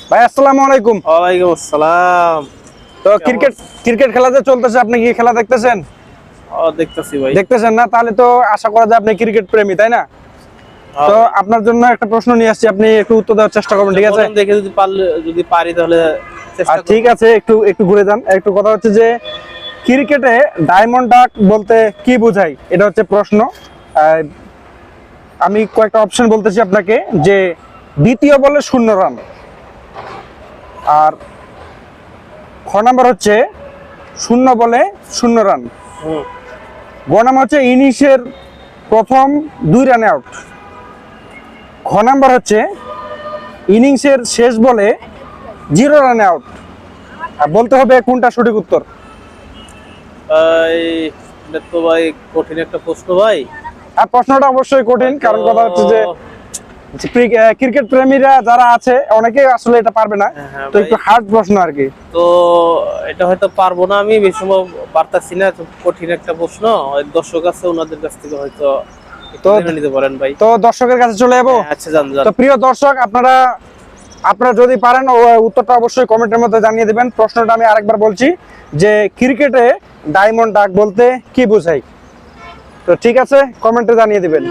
ভাই আসসালামু আলাইকুম। ওয়ালাইকুম আসসালাম। তো ক্রিকেট খেলা যে চলতেছে, আপনি কি খেলা দেখতেছেন? দেখতেছি ভাই। দেখতেছেন না, তাহলে তো আশা করা যায় আপনি ক্রিকেট প্রেমী, তাই না? তো আপনার জন্য একটা প্রশ্ন নিয়ে আসছি, আপনি একটু উত্তর দেওয়ার চেষ্টা করবেন, ঠিক আছে? দেখে যদি পারি তাহলে চেষ্টা ঠিক আছে, একটু একটু ঘুরে যান। একটু কথা হচ্ছে যে ক্রিকেটে ডায়মন্ড ডাক বলতে কি বোঝায়, এটা হচ্ছে প্রশ্ন। আমি কয়েকটা অপশন বলতেছি আপনাকে, যে দ্বিতীয় বলে 0 রান, আর খ নাম্বার হচ্ছে 0 বলে 0 রান, গ নাম্বার হচ্ছে ইনিংসের প্রথম 2 রানে আউট, খ নাম্বার হচ্ছে ইনিংসের শেষ বলে 0 রানে আউট। আর বলতে হবে কোনটা সঠিক উত্তর। এটা তো ভাই কঠিন একটা প্রশ্ন ভাই। আর প্রশ্নটা অবশ্যই কঠিন, কারণ কথা হচ্ছে যে ক্রিকেট প্রেমীরা যারা আছে অনেকেই আসলে এটা পারবে না, তো একটু হার্ড প্রশ্ন আর কি। তো এটা হয়তো পারবো না, আমি বেশি সম্ভব পারতাছি না, কঠিন একটা প্রশ্ন। দর্শক আছে, ওনাদের কাছ থেকে হয়তো তো নিতে পারেন ভাই। তো দর্শকের কাছে চলে যাবো। আচ্ছা যান। তো প্রিয় দর্শক, আপনারা যদি পারেন উত্তরটা অবশ্যই কমেন্টের মধ্যে জানিয়ে দিবেন। প্রশ্নটা আমি আরেকবার বলছি, যে ক্রিকেটে ডায়মন্ড ডাক বলতে কি বোঝায়। তো ঠিক আছে, কমেন্টে জানিয়ে দিবেন।